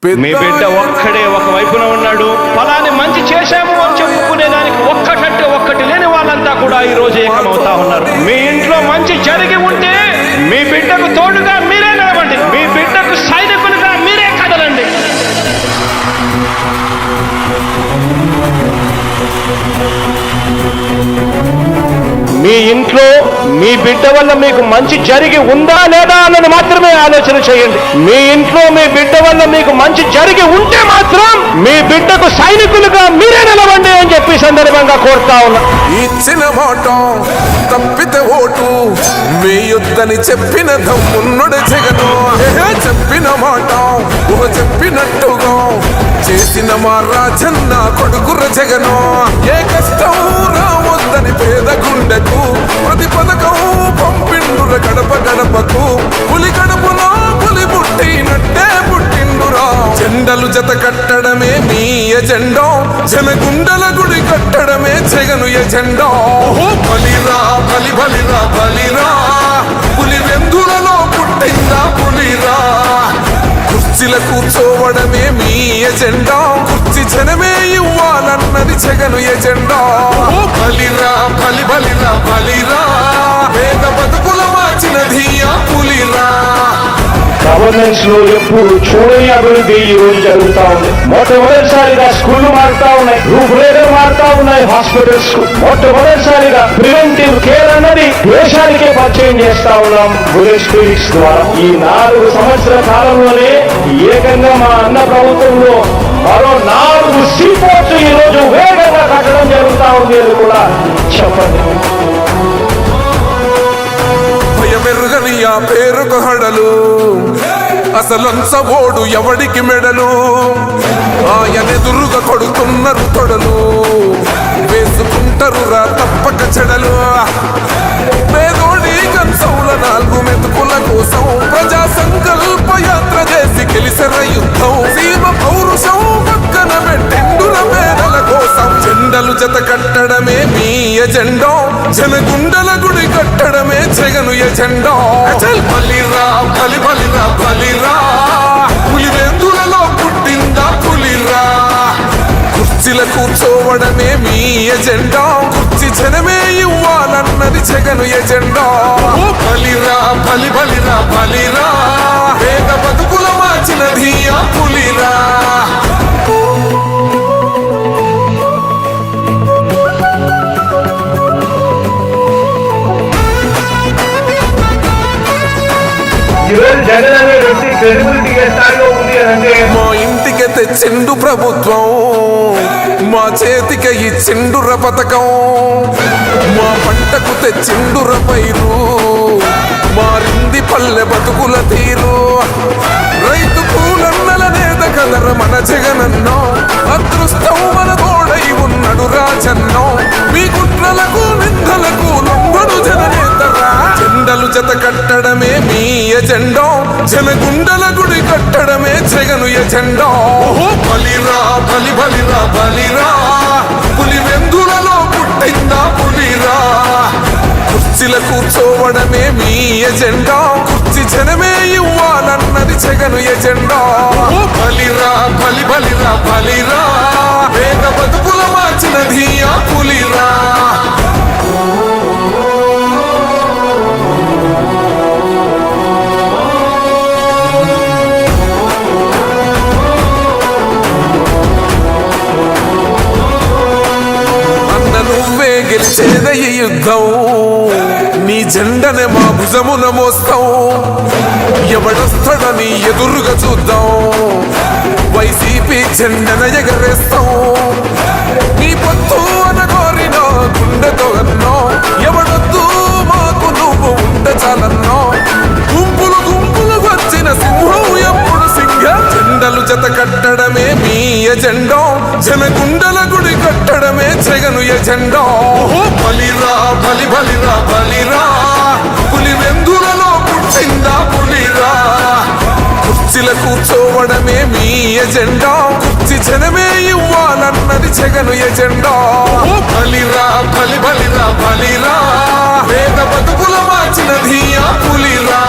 మీ బిడ్డ ఒక్కడే ఒక వైపున ఉన్నాడు. ఫలాన్ని మంచి చేశాము అని చెప్పుకునేదానికి ఒక్కటంటే ఒక్కటి లేని వాళ్ళంతా కూడా ఈ రోజు ఏకమవుతా ఉన్నారు. మీ ఇంట్లో మంచి జరిగి ఉంటే మీ బిడ్డకు తోడుగా మీరే నిలవండి. మీ బిడ్డకు సైనికులుగా మీరే కదలండి. మీ ఇంట్లో మీ బిడ్డ వల్ల మీకు మంచి జరిగి ఉందా లేదా అన్నది మాత్రమే ఆలోచన చేయండి. మీ ఇంట్లో మీ బిడ్డ వల్ల మీకు మంచి జరిగి ఉంటే మాత్రం మీ బిడ్డకు సైనికులుగా మీరే నిలవండి అని చెప్పి సందర్భంగా కోరుతా ఉన్నా. ఇచ్చిన మాట తప్పితే ఓటు వేయొద్దని చెప్పిన దమ్మున్నడు జగను. చెప్పిన మాట చెప్పినట్టుగా చేసిన మా రాజన్న కొడుకుర జగను. ఏ కష్టం రావద్దని పేద గుండెకు ప్రతి పథకం పంపిండుర గడప గడపకు. పులి గడపలో పులి పుట్టినట్టే పుట్టిండురా. జెండలు జత కట్టడమే మీ ఎజెండా, జనగుండల గుడి కట్టడమే జగను ఎజెండా. బలిరా బలి బలిరా బలిరా, పులి వెందులలో పుట్టిందా పులిరా. కుర్చీల కూర్చోవడమే మీ ఎజెండా, కుర్చీ జనమే ఇవ్వాలన్నది జగను ఎజెండా. బలిరా బలి బలిరా బలిరా, పేద బతుకుల మార్చినది ఆ పులిరా. గవర్నెన్స్ లో ఎప్పుడు చూడని అభివృద్ధి ఈ రోజు జరుగుతా ఉంది. మొట్టమొదటిసారిగా స్కూళ్లు మారుతా ఉన్నాయి, రూపురేఖలు మారుతా ఉన్నాయి. హాస్పిటల్స్ మొట్టమొదటిసారిగా ప్రివెంటివ్ కేర్ అన్నది దేశానికే పరిచయం చేస్తా ఉన్నాం బుల్లెట్ క్లినిక్స్ ద్వారా. ఈ 4 సంవత్సరాల కాలంలోనే ఏకంగా మా అన్న ప్రభుత్వంలో మరో 4 సీపోర్ట్స్ ఈ రోజు వేగంగా కట్టడం జరుగుతా ఉంది అని కూడా చెప్పండి. భయమెరుగని ఆ పేరుకు హడలు, అసలంచబోడు ఎవడికి మెడలు. ఆయనెదురుగా కొడుతున్నారు తొడలు, వేసుకుంటారు రా తప్పక చెడలు. పేదోడి కంచంల 4 మెతుకుల కోసం ప్రజా సంకల్ప యాత్ర చేసి గెలిసెర యుద్ధం. సీమ పౌరుషం పక్కన పెట్టిండుల పేదల కోసం. జెండలు జత కట్టడమే మీ ఎజెండా, జనగుండల గుడి కట్టడమే జగను ఎజెండా. బలిరా బలి బలిరా బలిరా, పులి వెందులలో పుట్టిందా పులిరా. కుర్చీల కూర్చోవడమే మీ ఎజెండా, కుర్చీ జనమే ఇవ్వాలన్నది జగను ఎజెండా. బలిరా బలి బలిరా బలిరా, పేద బతుకుల మార్చినది ఆ పులిరా. జగన్ అనే వ్యక్తి క్రెడిబిలిటీ ఏ స్థాయిలో ఉంది అంటే మా ఇంటికి తెచ్చిండు ప్రభుత్వం, మా చేతికి ఇచ్చిండుర పథకం. మా పంటకు తెచ్చిండుర పైరు, మారింది పల్లె బతుకుల తీరు. రైతు కూలన్నల నేత కదర మన జగనన్నో, అదృష్టం మన తోడై ఉన్నడు రాజన్నో. మీ కుట్రలకు నిందలకు లొంగడు జననేతరా. జెండలు జత కట్టడమే మీ ఎజెండా, జనగుండల గుడి కట్టడమే జగను ఎజెండా. బలిరా బలి బలిరా బలిరా, పులి వెందులలో పుట్టిందా పులిరా. కుర్చీల కూర్చోవడమే మీ ఎజెండా, కుర్చీ జనమే ఇవ్వాలన్నది జగను ఎజెండా. బలిరా బలి బలిరా బలిరా, పేద బతుకుల మార్చినది ఆ పులిరా. గెలిచేద ఈ యుద్ధం, నీ జెండనే మా భుజమున మోస్తాం. ఎవడొస్తాడని ఎదురుగా చూద్దాం, వైసీపీ జెండన ఎగరేస్తాం. నీ పొత్తు అనగోరిన గుండెతో అన్నో, ఎవడొద్దు మాకు నువ్వు ఉండ చాలన్నో. గుంపులు గుంపులు వచ్చిన సింహం ఎప్పుడు సింగ. జెండలు జత కట్టడమే మీ ఎజెండా, జనగుండల గుడి కట్టడమే జగను ఎజెండా. బలిరా బలి బలిరా బలిరా, పులి వెందులలో పుట్టిందా పులిరా. కుర్చీల కూర్చోవడమే మీ ఎజెండా, కుర్చీ జనమే ఇవ్వాలన్నది జగను ఎజెండా. బలిరా బలి బలిరా బలిరా, పేద బతుకుల మార్చినది ఆ పులిరా.